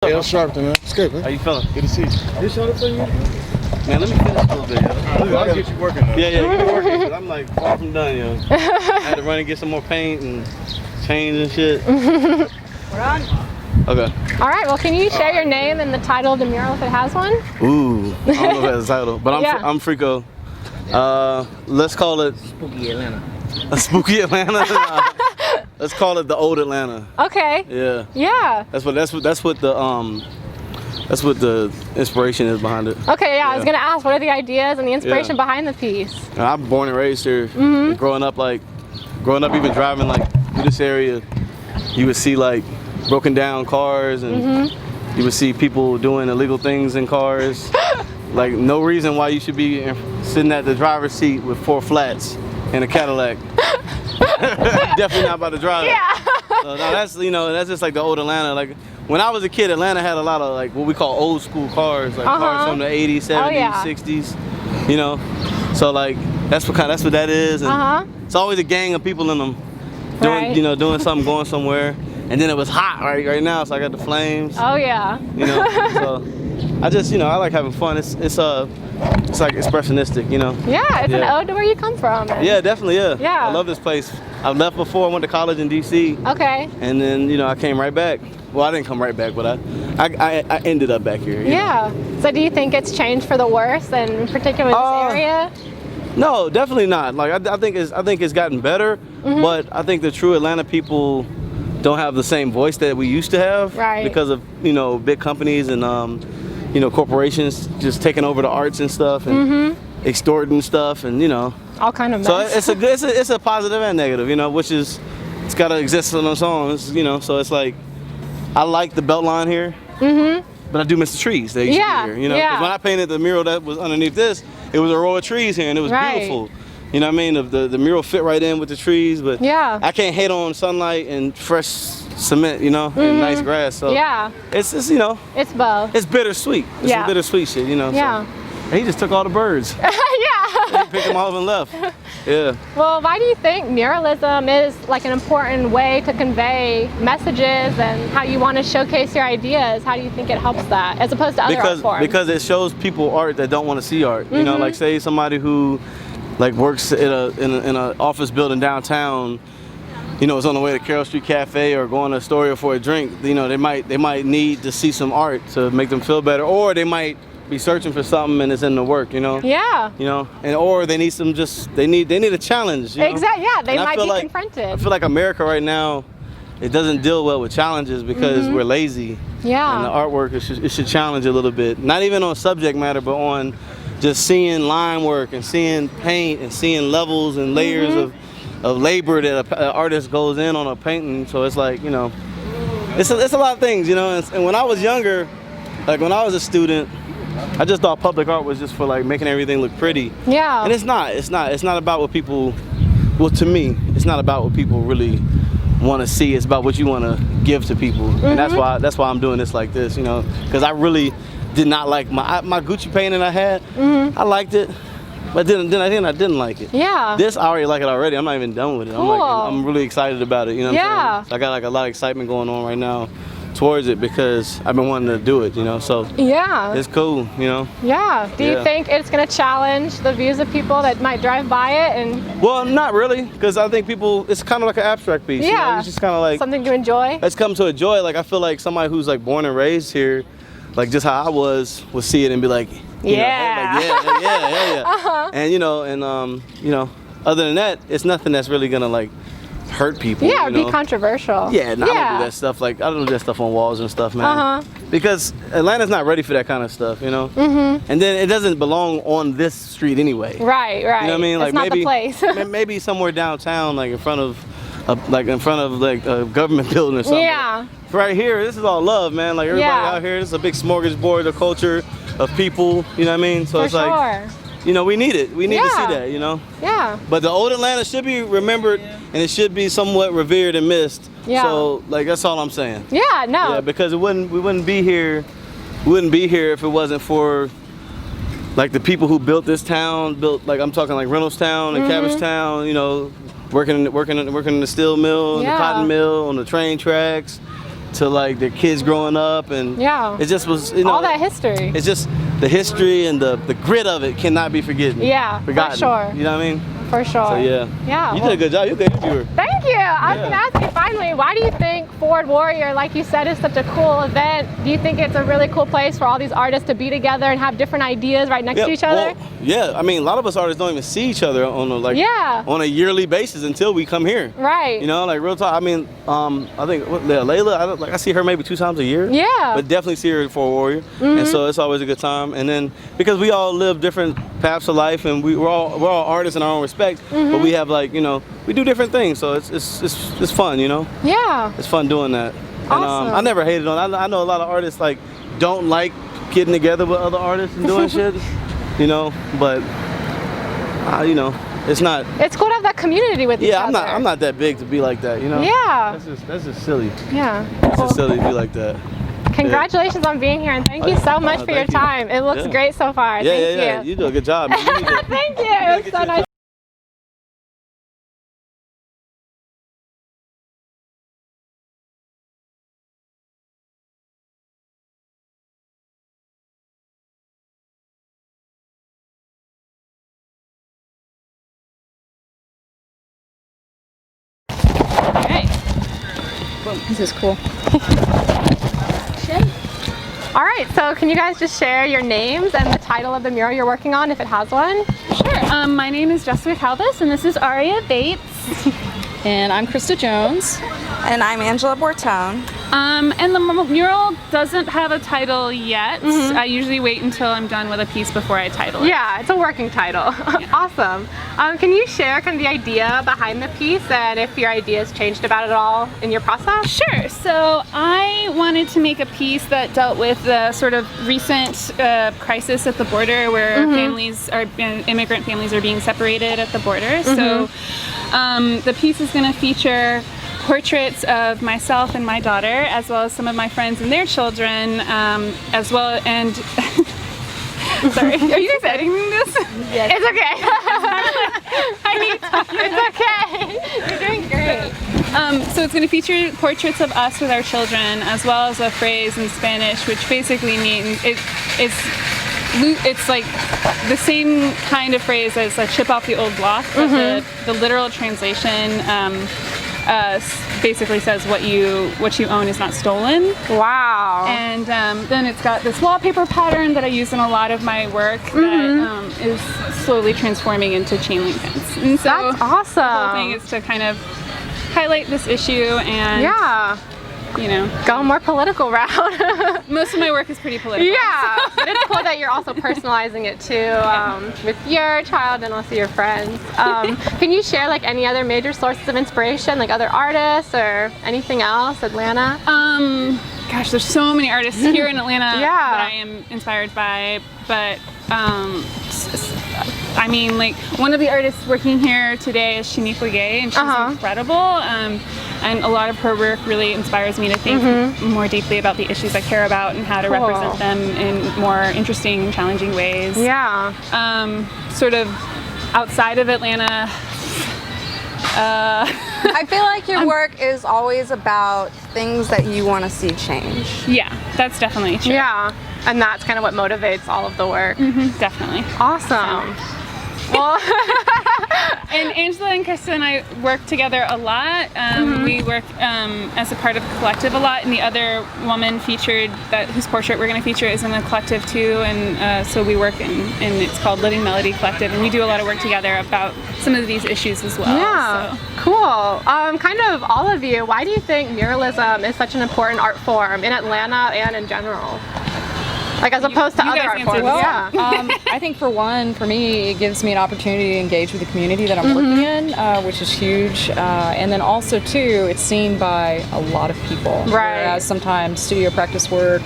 Hey, I'm Sharpton, man. It's good, man. How you feeling? Good to see you. This shot for you? Man, let me finish a little bit, yo. I'll get you working though. Yeah, get me working, because I'm like far from done, yo. I had to run and get some more paint and change and shit. We're on. Okay. All right, well, can you share your name and the title of the mural if it has one? Ooh, I don't know if it has a title, but I'm FRKO. Let's call it Spooky Atlanta. A spooky Atlanta. Let's call it the old Atlanta. Okay. Yeah. Yeah. That's what the inspiration is behind it. Okay, yeah, I was gonna ask, what are the ideas and the inspiration behind the piece? I'm born and raised here. Growing up, even driving like through this area, you would see like broken down cars, and you would see people doing illegal things in cars. Like no reason why you should be sitting at the driver's seat with 4 flats and a Cadillac. Definitely not about to drive. Yeah. No, that's that's just like the old Atlanta. Like when I was a kid, Atlanta had a lot of like what we call old school cars, like cars from the 80s, 70s, 60s. You know, so like that's what that is. And it's always a gang of people in them doing doing something, going somewhere. And then it was hot right now, so I got the flames. Oh yeah. You know, so I just I like having fun. It's like expressionistic, you know. Yeah, it's an ode to where you come from. Yeah, definitely. Yeah. I love this place. I left before. I went to college in DC. Okay. And then I came right back. Well, I didn't come right back, but I ended up back here. Yeah. So do you think it's changed for the worse, and in particular this area? No, definitely not. Like I think it's gotten better, but I think the true Atlanta people don't have the same voice that we used to have, because of big companies and corporations just taking over the arts and stuff and extorting stuff and all kind of mess. So it's a positive and negative, which is it's got to exist on its own, so it's like I like the belt line here, but I do miss the trees that used to be here, 'cause when I painted the mural that was underneath this, it was a row of trees here and it was beautiful. You know what I mean? The mural fit right in with the trees, but I can't hate on sunlight and fresh cement, and nice grass. So it's just, it's both. It's bittersweet. It's some bittersweet shit, Yeah. So. And he just took all the birds. He picked them all up and left. Yeah. Well, why do you think muralism is like an important way to convey messages and how you want to showcase your ideas? How do you think it helps that as opposed to other art forms? Because it shows people art that don't want to see art. You know, like say somebody who like works in an office building downtown, is on the way to Carroll Street Cafe or going to Astoria for a drink. They might need to see some art to make them feel better, or they might be searching for something and it's in the work. Yeah. And or they need they need a challenge. Exactly. Yeah, they might be confronted. I feel like America right now, it doesn't deal well with challenges because we're lazy. Yeah. And the artwork it should challenge a little bit, not even on subject matter, but on just seeing line work and seeing paint and seeing levels and layers of labor that an artist goes in on a painting. So it's like, it's a lot of things, and when I was younger, like when I was a student, I just thought public art was just for like making everything look pretty. Yeah. And it's not about what people, well, to me, it's not about what people really want to see. It's about what you want to give to people. And that's why I'm doing this like this, because I really did not like my Gucci painting I had. I liked it, but then I didn't like it. Yeah. This I already like it already. I'm not even done with it. Cool. I'm really excited about it. You know what I'm saying? So I got like a lot of excitement going on right now towards it because I've been wanting to do it. So it's cool. Yeah. Do you think it's gonna challenge the views of people that might drive by it? And well, not really, because I think it's kind of like an abstract piece. Yeah. It's just kind of like something to enjoy. Let's come to enjoy. Like I feel like somebody who's like born and raised here, like just how I was, would see it and be like, yeah. And other than that, it's nothing that's really gonna like hurt people. Yeah, be controversial. Yeah, I don't do that stuff. Like I don't do that stuff on walls and stuff, man. Because Atlanta's not ready for that kind of stuff, And then it doesn't belong on this street anyway. Right. You know what I mean? Like it's not maybe the place. maybe somewhere downtown, like in front of a government building or something. Yeah. Right here, this is all love, man. Like everybody out here, this is a big smorgasbord of culture, of people. You know what I mean? So it's like, we need it. We need to see that. Yeah. But the old Atlanta should be remembered, and it should be somewhat revered and missed. Yeah. So like that's all I'm saying. Yeah. No. Yeah, because we wouldn't be here. We wouldn't be here if it wasn't for like the people who built this town. Like I'm talking like Reynoldstown and Cabbagetown. Working in the steel mill, the cotton mill, on the train tracks. to like their kids growing up, and yeah, it just was, you know, all that history. It's just the history and the grit of it cannot be forgotten. Yeah, forgotten. for sure. You know what I mean? For sure. So Yeah. You did a good job. You're a good interviewer. Thank you. I was going to ask you finally, why do you think Forward Warrior, like you said, is such a cool event? Do you think it's a really cool place for all these artists to be together and have different ideas right next to each other? Well, yeah. I mean, a lot of us artists don't even see each other on a yearly basis until we come here. Right. You know, like real talk. I mean, I think Layla, I see her maybe 2 times a year. Yeah. But definitely see her for Warrior, and so it's always a good time. And then because we all live different paths of life, and we're all artists in our own respect, but we have like, you know, we do different things, so it's fun, you know. Yeah. It's fun doing that. Awesome. And I never hated on. I know a lot of artists like don't like getting together with other artists and doing shit, you know. But you know, it's not. It's cool to have that community with each other. Yeah, I'm not that big to be like that, you know. Yeah. That's just silly. Yeah. It's just silly to be like that. Congratulations on being here, and thank you so much for your time. It looks great so far. Thank you. You do a good job. Thank you. It was so nice. This is cool. All right, so can you guys just share your names and the title of the mural you're working on, if it has one? Sure. My name is Jessica Caldas, and this is Aliya Bates. And I'm Krista Jones. And I'm Angela Bortone. And the mural doesn't have a title yet. I usually wait until I'm done with a piece before I title it. Yeah, it's a working title. Yeah. Awesome. Can you share kind of the idea behind the piece and if your ideas changed about it all in your process? Sure. So I wanted to make a piece that dealt with the sort of recent crisis at the border where immigrant families are being separated at the border. So the piece is going to feature portraits of myself and my daughter, as well as some of my friends and their children, as well, and sorry, are you guys editing this? Yes. It's okay. It's okay. You're doing great. So it's going to feature portraits of us with our children, as well as a phrase in Spanish, which basically means it's like the same kind of phrase as a chip off the old block, but the literal translation basically says what you own is not stolen. Wow. And then it's got this wallpaper pattern that I use in a lot of my work that is slowly transforming into chain link fence. And so that's awesome. The whole thing is to kind of highlight this issue and you know, go a more political route. Most of my work is pretty political. Yeah, but it's cool that you're also personalizing it too, with your child and also your friends. Can you share like any other major sources of inspiration, like other artists or anything else, Atlanta? Gosh, there's so many artists here in Atlanta that I am inspired by, but I mean, like, one of the artists working here today is Shaniqua Gay, and she's incredible, and a lot of her work really inspires me to think more deeply about the issues I care about and how to represent them in more interesting and challenging ways. Yeah. Sort of outside of Atlanta, I feel like your work is always about things that you want to see change. Yeah, that's definitely true. Yeah, and that's kind of what motivates all of the work. Definitely. Awesome. Well, and Angela and Krista and I work together a lot. We work as a part of the collective a lot, and the other woman featured, whose portrait we're going to feature, is in the collective too, and so we work in it's called Living Melody Collective, and we do a lot of work together about some of these issues as well. Yeah, so. Cool. Kind of all of you, why do you think muralism is such an important art form in Atlanta and in general? Like as opposed to other art forms. I think for me, it gives me an opportunity to engage with the community that I'm working in, which is huge. And then also too, it's seen by a lot of people. Right. Whereas sometimes studio practice work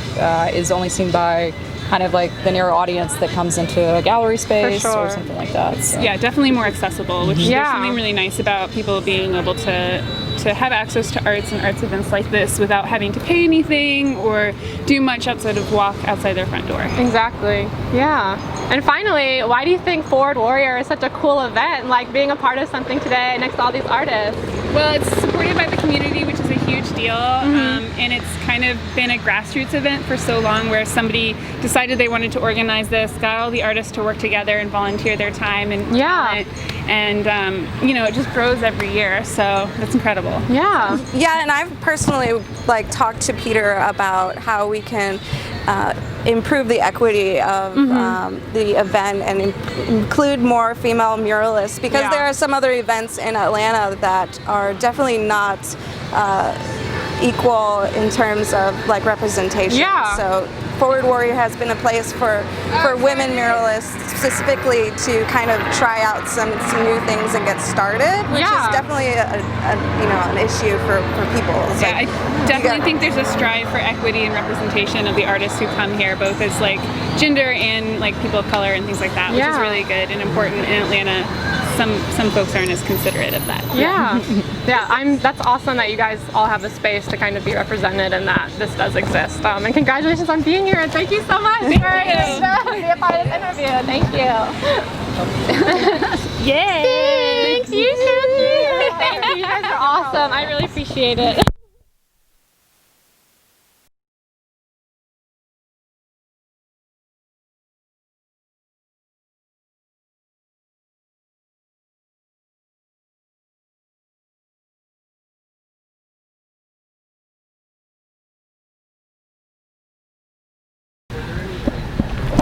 is only seen by kind of like the narrow audience that comes into a gallery space or something like that. So. Yeah, definitely more accessible, which there's something really nice about people being able to have access to arts and arts events like this without having to pay anything or do much outside of walk outside their front door. Exactly. Yeah. And finally, why do you think Forward Warrior is such a cool event, like being a part of something today next to all these artists? Well, it's supported by the community, which is a huge deal. deal, and it's kind of been a grassroots event for so long where somebody decided they wanted to organize this, got all the artists to work together and volunteer their time and talent, and you know, it just grows every year, so that's incredible. Yeah. Yeah, and I've personally like talked to Peter about how we can improve the equity of the event and include more female muralists, because there are some other events in Atlanta that are definitely not equal in terms of like representation. Yeah. So Forward Warrior has been a place for women muralists specifically to kind of try out some new things and get started, which is definitely an issue for people. It's I definitely think there's a strive for equity and representation of the artists who come here, both as like gender and like people of color and things like that, which is really good and important in Atlanta. Some folks aren't as considerate of that. That's awesome that you guys all have a space to kind of be represented and that this does exist. And congratulations on being here, and thank you so much for being a part of this interview. Thank you. Yay! Thanks, you too. Thank you. You guys are awesome. I really appreciate it.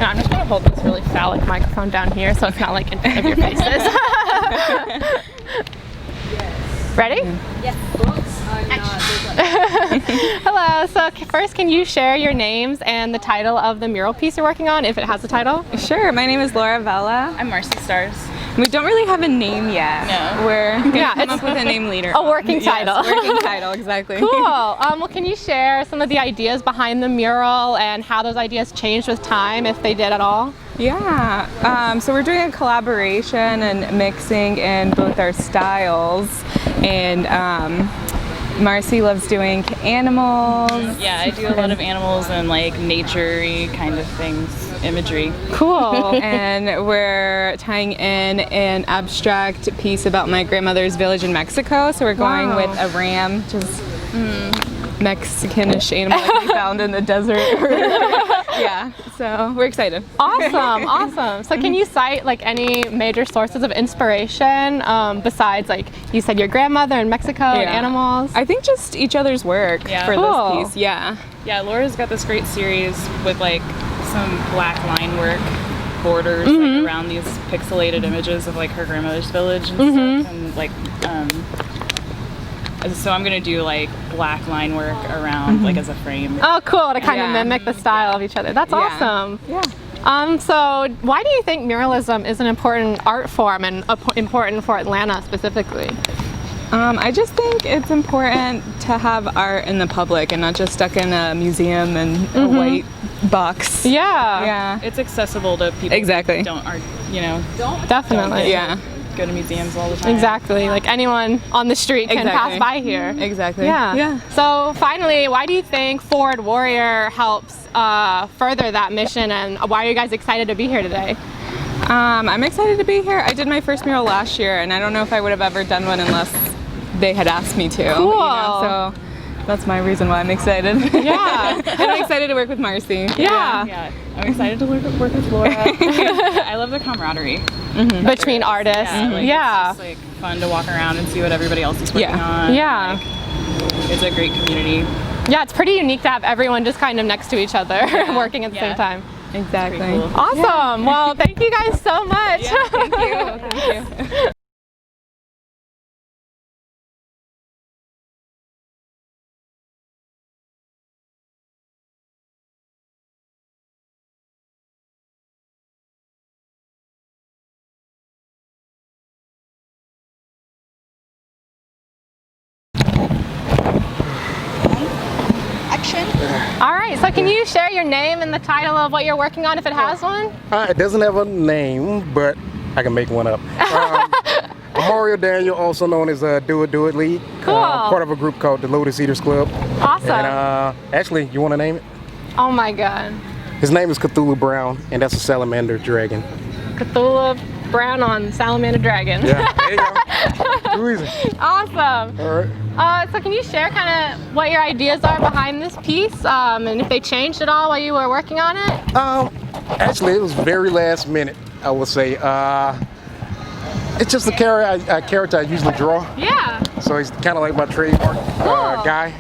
No, I'm just going to hold this really phallic microphone down here so it's not like in front of your faces. Ready? Yes. Hello, so first can you share your names and the title of the mural piece you're working on, if it has a title? Sure, my name is Vela. I'm Marcy, Starz. We don't really have a name yet. No. We're gonna come up with a name later. A working title. Yes, working title, exactly. Cool. Well, can you share some of the ideas behind the mural and how those ideas changed with time, if they did at all? Yeah. So we're doing a collaboration and mixing in both our styles, and Marcy loves doing animals. Yeah, I do a lot of animals and like nature-y kind of things, imagery. Cool. And we're tying in an abstract piece about my grandmother's village in Mexico. So we're going with a ram, just Mexican-ish animal like we found in the desert. Yeah, so we're excited. Awesome, awesome. So can you cite like any major sources of inspiration besides, like you said, your grandmother in Mexico and animals? I think just each other's work for this piece. Yeah. Yeah, Laura's got this great series with like some black line work borders like, around these pixelated images of like her grandmother's village and stuff, and like so I'm gonna do like black line work around like as a frame. Oh, cool, to kind of mimic the style of each other. That's awesome. Yeah. So why do you think muralism is an important art form and important for Atlanta specifically? I just think it's important to have art in the public and not just stuck in a museum and a white box. Yeah. It's accessible to people who don't Definitely. go to museums all the time. Exactly, like anyone on the street can pass by here. Exactly. Yeah. So finally, why do you think Forward Warrior helps further that mission, and why are you guys excited to be here today? I'm excited to be here. I did my first mural last year, and I don't know if I would have ever done one unless they had asked me to. Cool. You know? So that's my reason why I'm excited. Yeah. And I'm excited to work with Marcy. Yeah. I'm excited to work with Laura. I love the camaraderie Between artists. It's just like fun to walk around and see what everybody else is working on. Yeah. Like, it's a great community. Yeah, it's pretty unique to have everyone just kind of next to each other working at the same time. Exactly. Cool. Awesome. Well, thank you guys so much. Yeah, thank you. Thank you. All right, so can you share your name and the title of what you're working on, if it has one? It doesn't have a name, but I can make one up. Mario Daniel, also known as Do It League. Cool. Part of a group called the Lotus Eaters Club. Awesome. And actually, you want to name it? Oh my God. His name is Cthulhu Brown, and that's a salamander dragon. Cthulhu brown on salamander dragon. Yeah, there you go. Too easy. Awesome. All right. So can you share kind of what your ideas are behind this piece, and if they changed at all while you were working on it? Actually, it was very last minute, I would say. It's just a character I usually draw. Yeah. So he's kind of like my trademark guy.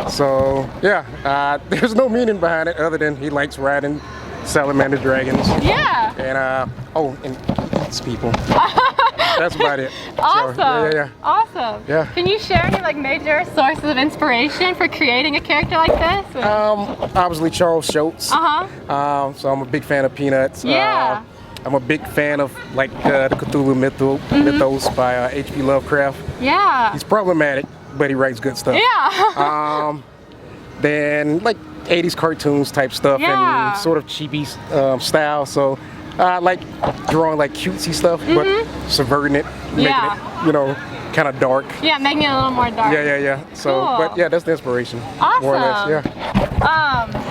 So yeah, there's no meaning behind it other than he likes riding salamander dragons. Yeah. And and eats people. That's about it. Awesome. So, yeah. Awesome. Yeah. Can you share any like major sources of inspiration for creating a character like this? Obviously Charles Schultz. So I'm a big fan of Peanuts. Yeah. I'm a big fan of like the Cthulhu mythos by H.P. Lovecraft. Yeah. He's problematic, but he writes good stuff. Yeah. Then like 80s cartoons type stuff and sort of cheapy style. So I like drawing like cutesy stuff, but subverting it, making it, you know, kind of dark. Yeah, making it a little more dark. Yeah. So, cool. but yeah, that's the inspiration. Awesome. More or less, yeah.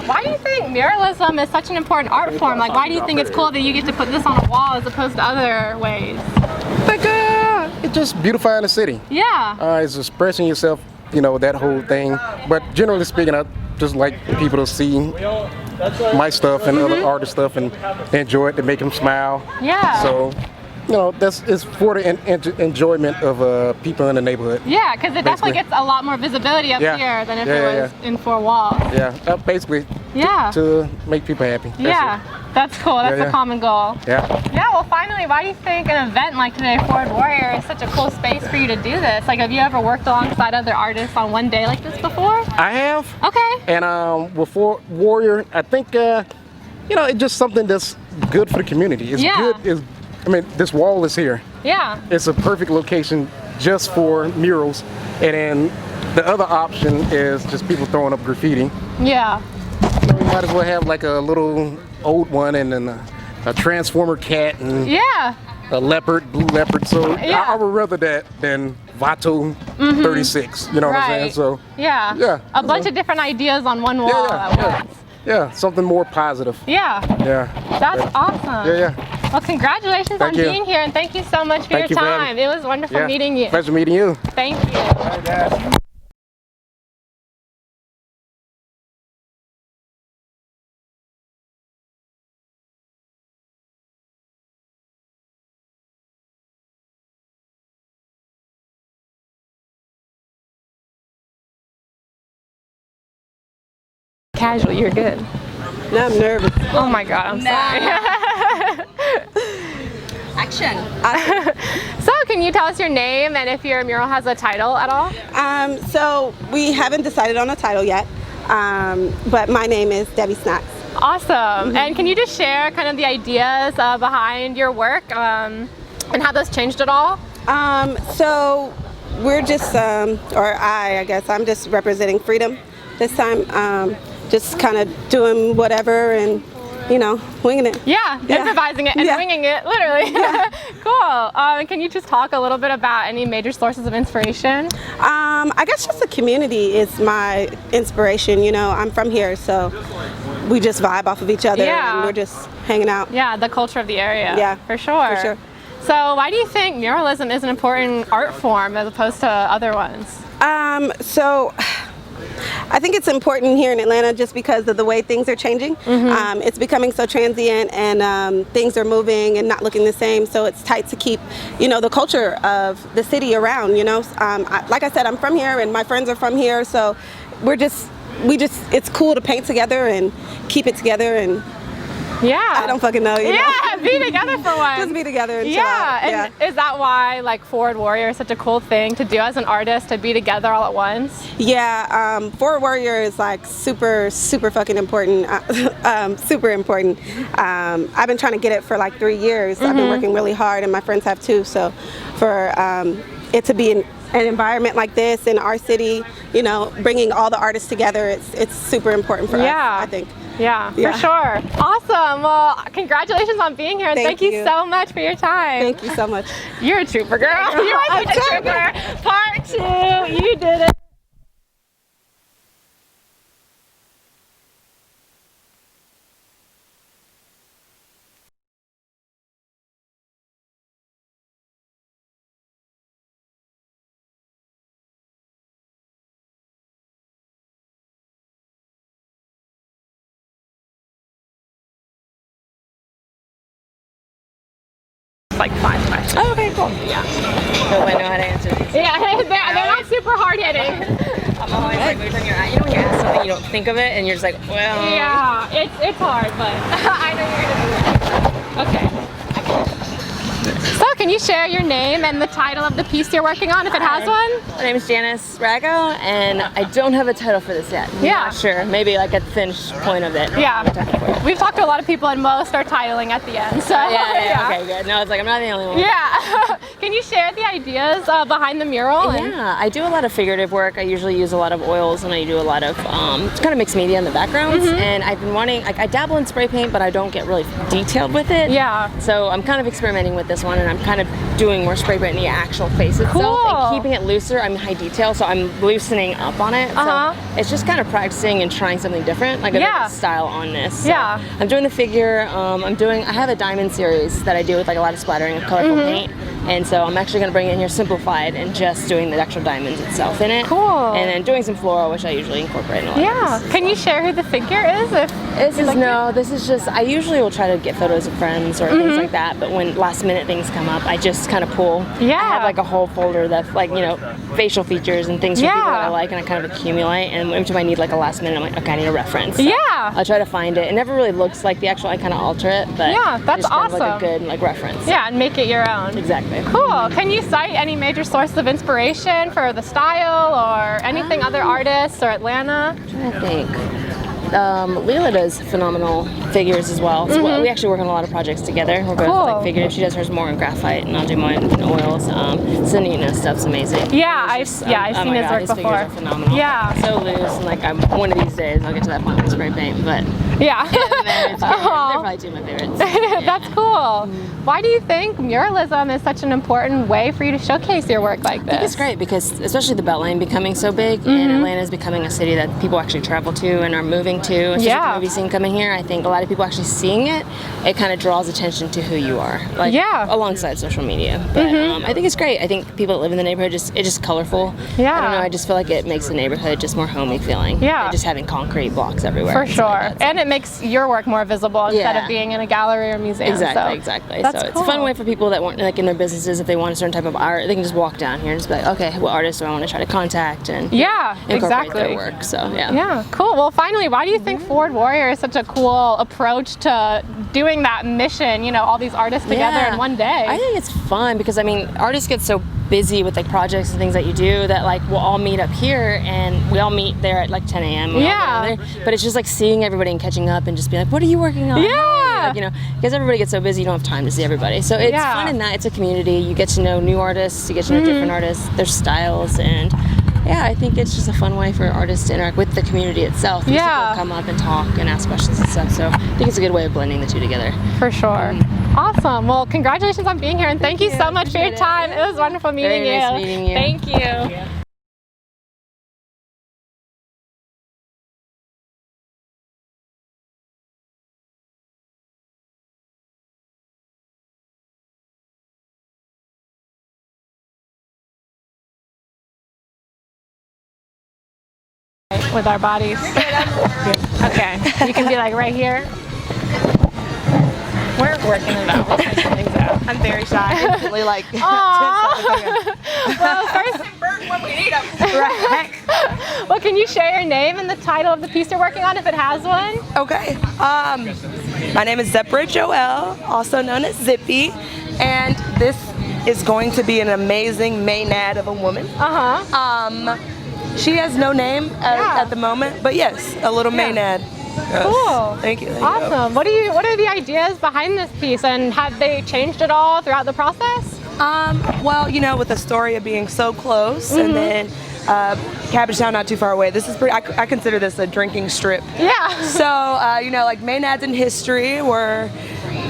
Why do you think muralism is such an important art form? Like, why do you think it's cool that you get to put this on a wall as opposed to other ways? Like, it's just beautifying the city. Yeah. It's expressing yourself, you know, that whole thing. But generally speaking, I just like people to see my stuff and other artist stuff and enjoy it, to make them smile. Yeah. So, you know, it's for the enjoyment of people in the neighborhood. Yeah, because it definitely gets a lot more visibility up here than if it was in four walls. Yeah, basically. Yeah. To make people happy. That's cool. That's a common goal. Yeah. Yeah, well finally, why do you think an event like today, Forward Warrior, is such a cool space for you to do this? Like, have you ever worked alongside other artists on one day like this before? I have. Okay. And with Forward Warrior, I think, you know, it's just something that's good for the community. It's good. I mean, this wall is here. Yeah. It's a perfect location just for murals. And then the other option is just people throwing up graffiti. Yeah. You know, we might as well have like a little old one and then a transformer cat and a leopard, blue leopard. So I would rather that than Vato 36. You know what I'm saying? So yeah. A bunch of different ideas on one wall at once. Yeah, something more positive. Yeah. That's awesome. Yeah. Well, congratulations on being here, and thank you so much for your time. It was wonderful meeting you. Pleasure meeting you. Thank you. Casual, you're good. Now I'm nervous. Oh my God, I'm sorry. Action. So can you tell us your name and if your mural has a title at all? So we haven't decided on a title yet, but my name is Debbi Snax. Awesome. And can you just share kind of the ideas behind your work and how those changed at all? So we're just, or I guess, I'm just representing freedom this time. Just kind of doing whatever and, you know, winging it. Yeah, improvising it and winging it, literally. Cool. Can you just talk a little bit about any major sources of inspiration? I guess just the community is my inspiration. You know, I'm from here, so we just vibe off of each other and we're just hanging out. Yeah, the culture of the area. Yeah, for sure. For sure. So why do you think muralism is an important art form as opposed to other ones? So I think it's important here in Atlanta just because of the way things are changing. It's becoming so transient and things are moving and not looking the same, so it's tight to keep, you know, the culture of the city around, you know. Like I said, I'm from here and my friends are from here, so it's cool to paint together and keep it together and I don't fucking know. You know? Be together for once. Just be together and chill out. And is that why like Forward Warrior is such a cool thing to do as an artist, to be together all at once? Yeah, Forward Warrior is like super fucking important, super important. I've been trying to get it for like 3 years. I've been working really hard and my friends have too, so for it to be an environment like this in our city, you know, bringing all the artists together, it's super important for us, I think. Yeah, for sure. Awesome. Well, congratulations on being here, and thank you so much for your time. Thank you so much. You're a trooper, girl. You're a trooper. Part 2. You did it. like 5 questions. Oh, okay, cool. Yeah. So I know how to answer these. Yeah, they're not super hard hitting. I'm always like, when you're, you know when you ask something, you don't think of it, and you're just like, well. Yeah, it's hard, but I know you're gonna do it. Okay. So can you share your name and the title of the piece you're working on, if it has one? My name is Janice Rago, and I don't have a title for this yet. I'm not sure. Maybe like at the finish point of it. Yeah. We've talked to a lot of people and most are titling at the end. So yeah. Okay, good. No, it's like I'm not the only one. Yeah. Can you share the ideas behind the mural? Yeah, I do a lot of figurative work. I usually use a lot of oils, and I do a lot of kind of mixed media in the backgrounds. And I've been wanting, like, I dabble in spray paint, but I don't get really detailed with it. Yeah. So I'm kind of experimenting with this one, and I'm kind of doing more spray paint in the actual face itself and keeping it looser. I'm high detail, so I'm loosening up on it. So it's just kind of practicing and trying something different, like a different style on this. So I'm doing the figure. I have a diamond series that I do with like a lot of splattering of colorful paint. And so I'm actually going to bring it in here simplified and just doing the actual diamonds itself in it. Cool. And then doing some floral, which I usually incorporate in a lot of this. Can you share who the figure is? This is just, I usually will try to get photos of friends or things like that, but when last minute things come up, I just kind of pull. I have like a whole folder that's like, you know, facial features and things from people that I like, and I kind of accumulate, and every time I need like a last minute, I'm like, okay, I need a reference. So I'll try to find it. It never really looks like the actual, I kind of alter it, but that's just kind awesome. of like a good like reference. Yeah, and make it your own. Exactly. Cool. Can you cite any major sources of inspiration for the style or anything other artists or Atlanta? I'm trying to think. Leela does phenomenal figures as well. So we actually work on a lot of projects together. We're both like figurative. She does hers more in graphite, and I'll do mine in oils. Cindy's stuff's amazing. Yeah, I've seen his work before. Figures are phenomenal. Yeah. So loose, and like one of these days I'll get to that point with spray paint, but yeah. They're probably two of my favorites. That's cool. Why do you think muralism is such an important way for you to showcase your work like this? I think it's great because, especially the Beltline becoming so big, and Atlanta is becoming a city that people actually travel to and are moving to. It's just the movie scene coming here. I think a lot of people actually seeing it, it kind of draws attention to who you are, like alongside social media. But I think it's great. I think people that live in the neighborhood, it's just colorful. Yeah. I don't know, I just feel like it makes the neighborhood just more homey feeling. Yeah. Than just having concrete blocks everywhere. For sure. And it makes your work more visible instead of being in a gallery or museum. Exactly. That's so it's a fun way for people that want, like in their businesses, if they want a certain type of art, they can just walk down here and just be like, okay, what artist do I want to try to contact and incorporate their work. So yeah, cool. Well, finally, why do you think Forward Warrior is such a cool approach to doing that mission, you know, all these artists together in one day? I think it's fun because, I mean, artists get so busy with like projects and things that you do that like we'll all meet up here and we all meet there at like 10 a.m. But it's just like seeing everybody and catching up and just being like, what are you working on? Like, you know, because everybody gets so busy, you don't have time to see everybody. So it's fun in that it's a community. You get to know new artists, you get to know different artists, their styles, and I think it's just a fun way for artists to interact with the community itself. People come up and talk and ask questions and stuff. So I think it's a good way of blending the two together. For sure. Awesome. Well, congratulations on being here, and thank you so much for your time. It was wonderful meeting you. Very nice meeting you. Thank you. With our bodies. Okay, you can be like right here. We're working it out. We'll figure things out. I'm very shy. Instantly like. Well, first, when we need them. right. Well, can you share your name and the title of the piece you're working on, if it has one? Okay. My name is Zipporah Joelle, also known as Zippy, and this is going to be an amazing Maynard of a woman. She has no name at the moment, but yes, a little Maynard. Yes. Cool. Thank you. Awesome. What are the ideas behind this piece, and have they changed at all throughout the process? Well, you know, with the story of being so close, and then Cabbagetown not too far away. This is pretty. I consider this a drinking strip. Yeah. So you know, like Maynads in history were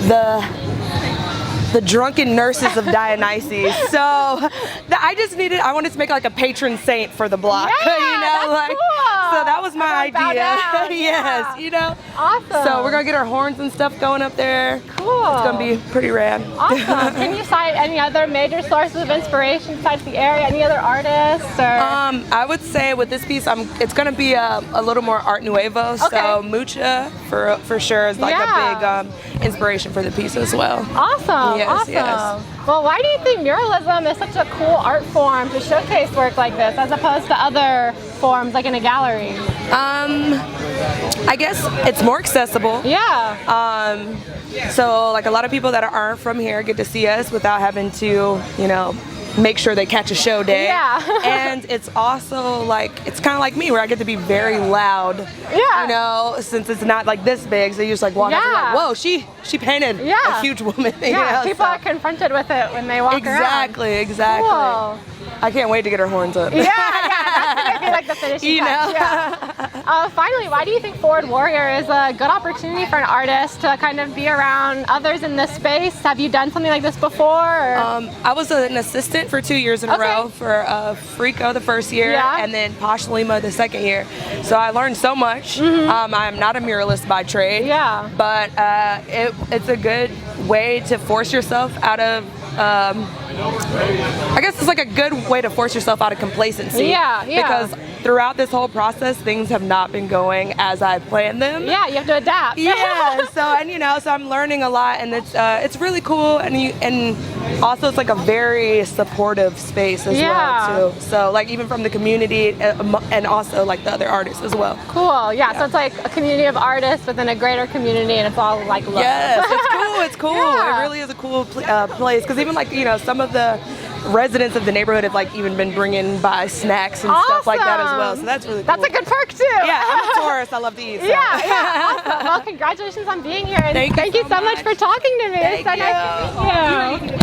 the drunken nurses of Dionysus. So I wanted to make like a patron saint for the block. Yeah, you know, like cool. so that was my idea. Yes, you know. Awesome. So we're gonna get our horns and stuff going up there. Cool. It's gonna be pretty rad. Awesome. Can you cite any other major sources of inspiration besides the area? Any other artists? Or? I would say with this piece, it's gonna be a little more Art Nouveau. Okay. So Mucha for sure is like a big inspiration for the piece as well. Awesome. Yes, awesome. yes. Well, why do you think muralism is such a cool art form to showcase work like this as opposed to other forms like in a gallery? I guess it's more accessible. Yeah. So like a lot of people that aren't from here get to see us without having to, you know, make sure they catch a show day. Yeah. And it's also like, it's kind of like me where I get to be very loud. Yeah. You know, since it's not like this big, so you just like walk up and like, whoa, she painted a huge woman. Yeah, you know, people are confronted with it when they walk around. Exactly. Cool. I can't wait to get her horns up. Yeah, that's gonna be like the finishing touch. Yeah. Finally, why do you think Forward Warrior is a good opportunity for an artist to kind of be around others in this space? Have you done something like this before? Or? I was an assistant for 2 years in a row for FRKO the first year and then Posh Lima the second year. So I learned so much. I'm not a muralist by trade, but it's a good way to force yourself out of I guess it's like a good way to force yourself out of complacency. Yeah. Because throughout this whole process, things have not been going as I planned them. Yeah, you have to adapt. Yeah. So I'm learning a lot, and it's really cool, and also it's like a very supportive space as well too. So like even from the community and also like the other artists as well. Cool. Yeah. So it's like a community of artists within a greater community, and it's all like love. Yes, it's cool. It's cool. It really is a cool place because even like some of the residents of the neighborhood have like even been bringing by snacks and stuff like that as well. So that's really cool. That's a good perk too. Yeah, I'm a tourist. I love to eat. So. Yeah. Awesome. Well, congratulations on being here, and thank you so much for talking to me. It's so nice to meet you.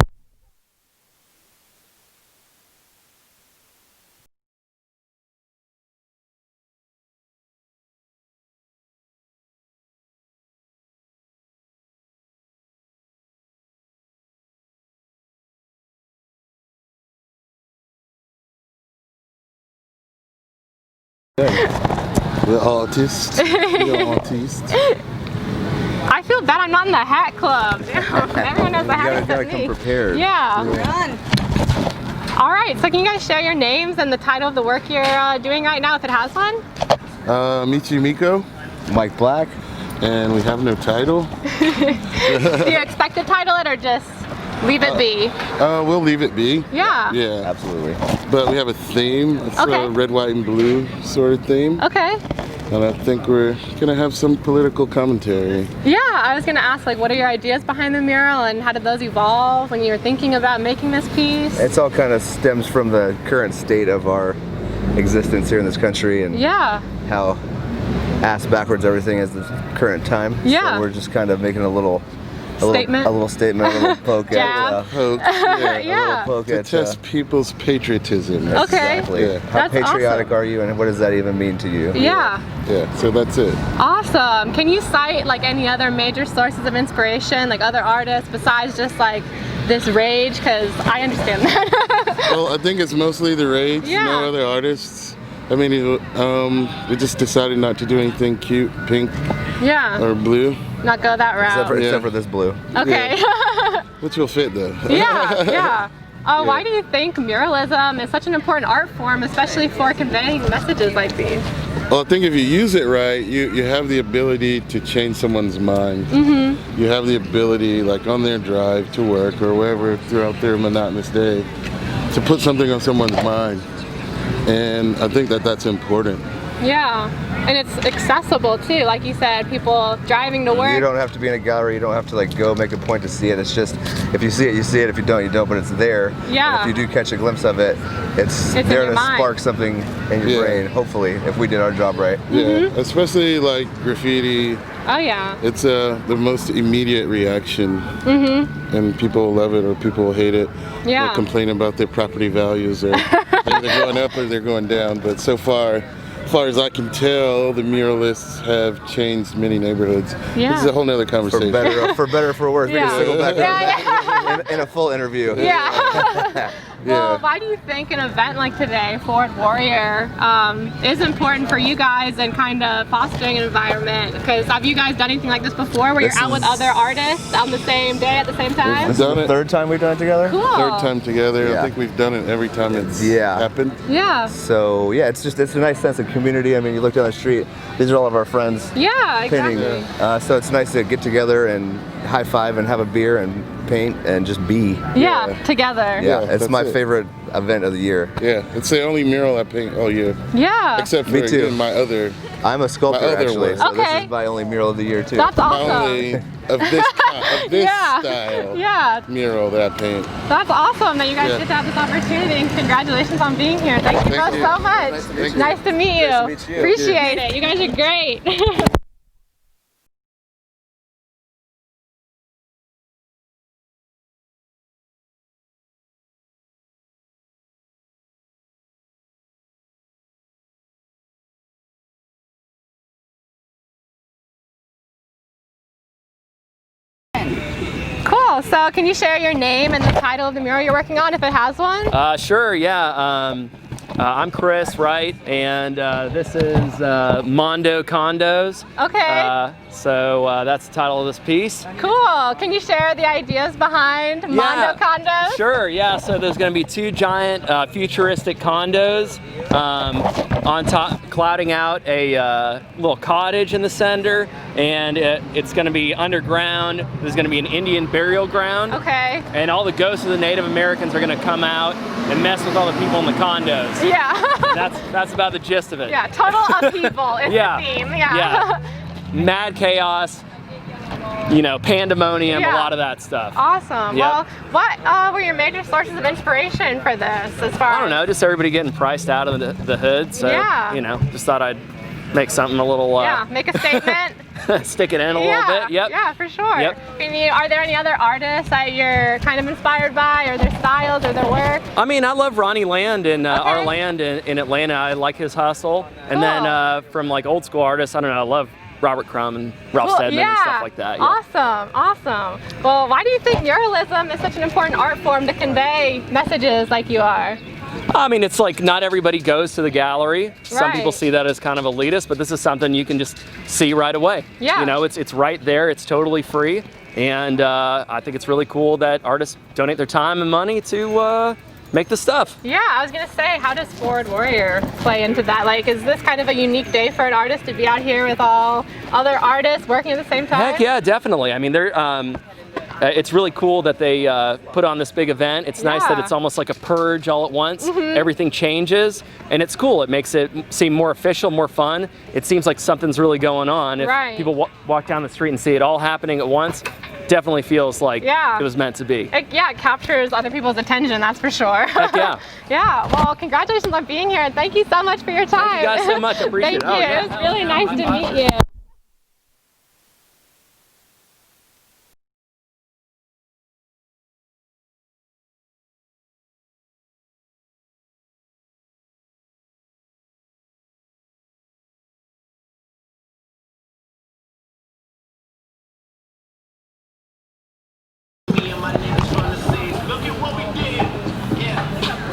We're artists. We're artists. I feel bad I'm not in the hat club. Everyone knows the hat gotta come prepared. Yeah. All right, so can you guys share your names and the title of the work you're doing right now, if it has one? Michi Miko, Mike Black, and we have no title. Do you expect to title it or just leave it be? We'll leave it be. Yeah. Yeah. Absolutely. But we have a theme. It's Okay. a red, white, and blue sort of theme. Okay. And I think we're gonna have some political commentary. Yeah, I was gonna ask, like, what are your ideas behind the mural and how did those evolve when you were thinking about making this piece? It's all kind of stems from the current state of our existence here in this country and how ass backwards everything is the current time. Yeah. So we're just kind of making a little statement, a little Jab. poke at Poke, Yeah. a little poke to at test people's patriotism. Okay. Exactly. Yeah. How That's patriotic awesome. are you, and what does that even mean to you? Yeah. Yeah, so that's it. Awesome. Can you cite like any other major sources of inspiration, like other artists besides just like this Rage? Because I understand that. Well, I think it's mostly the Rage, no other artists. I mean, we just decided not to do anything cute, pink or blue. Not go that route. Except for this blue. Okay. Yeah. Which will fit though. Yeah. Why do you think muralism is such an important art form, especially for conveying messages like these? Well, I think if you use it right, you have the ability to change someone's mind. You have the ability, like on their drive to work or wherever throughout their monotonous day, to put something on someone's mind. And I think that that's important. Yeah, and it's accessible too. Like you said, people driving to work. You don't have to be in a gallery. You don't have to like go make a point to see it. It's just if you see it, you see it. If you don't, you don't. But it's there. Yeah. And if you do catch a glimpse of it, it's there to spark something in your brain. Hopefully, if we did our job right. Yeah, especially like graffiti. Oh yeah. It's the most immediate reaction. And people love it or people hate it. Yeah. They'll complain about their property values or they're either going up or they're going down. But so far as I can tell, the muralists have changed many neighborhoods. Yeah. This is a whole nother conversation. For better or for worse. We can circle back Yeah. in a full interview. Yeah. Well, why do you think an event like today, Forward Warrior, is important for you guys and kind of fostering an environment? Because have you guys done anything like this before where you're out with other artists on the same day at the same time? This is the third time we've done it together. Cool. Third time together. I think we've done it every time it's happened. Yeah. So yeah, it's a nice sense of community. I mean, you look down the street, these are all of our friends. Yeah, painting. exactly. So it's nice to get together and high five and have a beer and paint and just be. Together. Yeah, it's my favorite event of the year. Yeah, it's the only mural I paint all year. Yeah. Except for Me too. again, my other. I'm a sculptor actually, so Okay. this is my only mural of the year too. That's awesome. My only of this style mural that I paint. That's awesome that you guys get to have this opportunity, and congratulations on being here. Thank you both so much. Nice to meet you. Nice to meet you. Appreciate it. You guys are great. Cool. So can you share your name and the title of the mural you're working on, if it has one? Sure, yeah. I'm Chris, Wright, and this is Mondo Condos. Okay. So that's the title of this piece. Cool. Can you share the ideas behind Mondo Condos? Sure, yeah. So there's going to be two giant futuristic condos on top, clouding out a little cottage in the center, and it's going to be underground. There's going to be an Indian burial ground. Okay. And all the ghosts of the Native Americans are going to come out and mess with all the people in the condos. Yeah. That's about the gist of it. Yeah, total upheaval is the theme. Yeah. Mad chaos, you know, pandemonium, a lot of that stuff. Awesome. Yep. Well, what were your major sources of inspiration for this? As far I don't know, just everybody getting priced out of the hood. So, you know, just thought I'd make something a little. Make a statement. Stick it in a little bit. Yep. Yeah, for sure. Yep. Are there any other artists that you're kind of inspired by, or their styles, or their work? I mean, I love Ronnie Land and our land in Atlanta. I like his hustle. And then from like old school artists, I don't know, I love Robert Crumb and Ralph Steadman and stuff like that. Yeah. Awesome. Well, why do you think muralism is such an important art form to convey messages like you are? I mean, it's like not everybody goes to the gallery. Some people see that as kind of elitist, but this is something you can just see right away. Yeah. You know, it's right there. It's totally free. And I think it's really cool that artists donate their time and money to make the stuff. Yeah, I was gonna say, how does Forward Warrior play into that? Like, is this kind of a unique day for an artist to be out here with all other artists working at the same time? Heck yeah, definitely. I mean, it's really cool that they put on this big event. It's nice that it's almost like a purge all at once. Everything changes, and it's cool. It makes it seem more official, more fun. It seems like something's really going on. If people walk down the street and see it all happening at once, definitely feels like it was meant to be. It captures other people's attention, that's for sure. Heck yeah. Yeah, well, congratulations on being here, and thank you so much for your time. Thank you guys so much, I appreciate it. Thank you, it was really nice to meet you.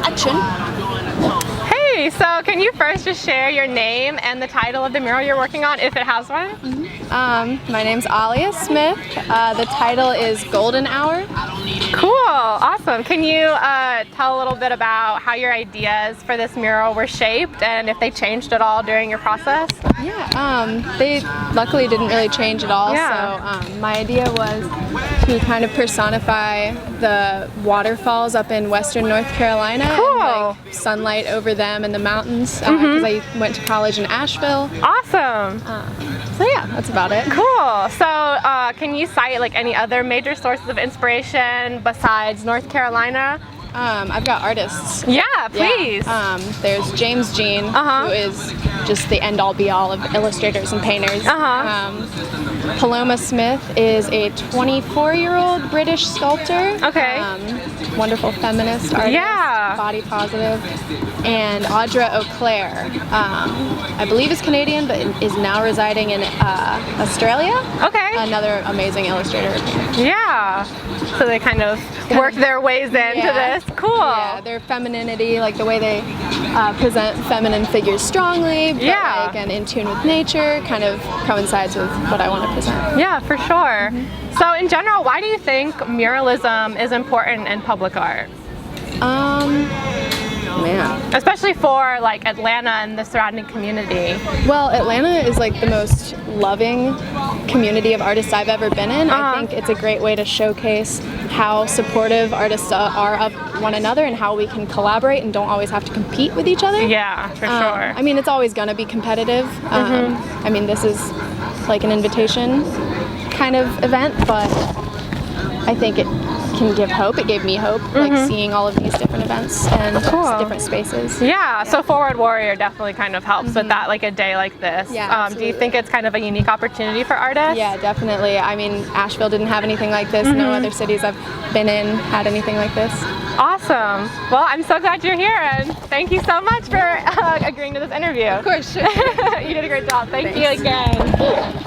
Action. Hey, so can you first just share your name and the title of the mural you're working on, if it has one? My name's Aliya Smith. The title is Golden Hour. Cool, awesome. Can you tell a little bit about how your ideas for this mural were shaped and if they changed at all during your process? Yeah, they luckily didn't really change at all. Yeah. So my idea was to kind of personify the waterfalls up in western North Carolina and like sunlight over them and the mountains because I went to college in Asheville. Awesome. So yeah, that's about it. Cool. So can you cite like any other major sources of inspiration besides North Carolina? I've got artists. Yeah, please. Yeah. There's James Jean, who is just the end-all be-all of illustrators and painters. Paloma Smith is a 24-year-old British sculptor. Okay. Wonderful feminist artist. Yeah. Body positive. And Audra Auclair, I believe is Canadian, but is now residing in Australia. Okay. Another amazing illustrator. Yeah. So they kind of work their ways into this. this. Cool. Yeah, their femininity, like the way they present feminine figures strongly, but like and in tune with nature, kind of coincides with what I want to present. Yeah, for sure. So in general, why do you think muralism is important in public art? Man. Especially for like Atlanta and the surrounding community. Well, Atlanta is like the most loving community of artists I've ever been in. I think it's a great way to showcase how supportive artists are of one another and how we can collaborate and don't always have to compete with each other. Yeah, for sure. I mean, it's always going to be competitive. I mean, this is like an invitation kind of event, but I think it can give hope. It gave me hope, like seeing all of these different events and different spaces. Yeah, so Forward Warrior definitely kind of helps with that, like a day like this. Yeah, do you think it's kind of a unique opportunity for artists? Yeah, definitely. I mean, Asheville didn't have anything like this. No other cities I've been in had anything like this. Awesome. Well, I'm so glad you're here, and thank you so much for agreeing to this interview. Of course. You did a great job. Thank you again.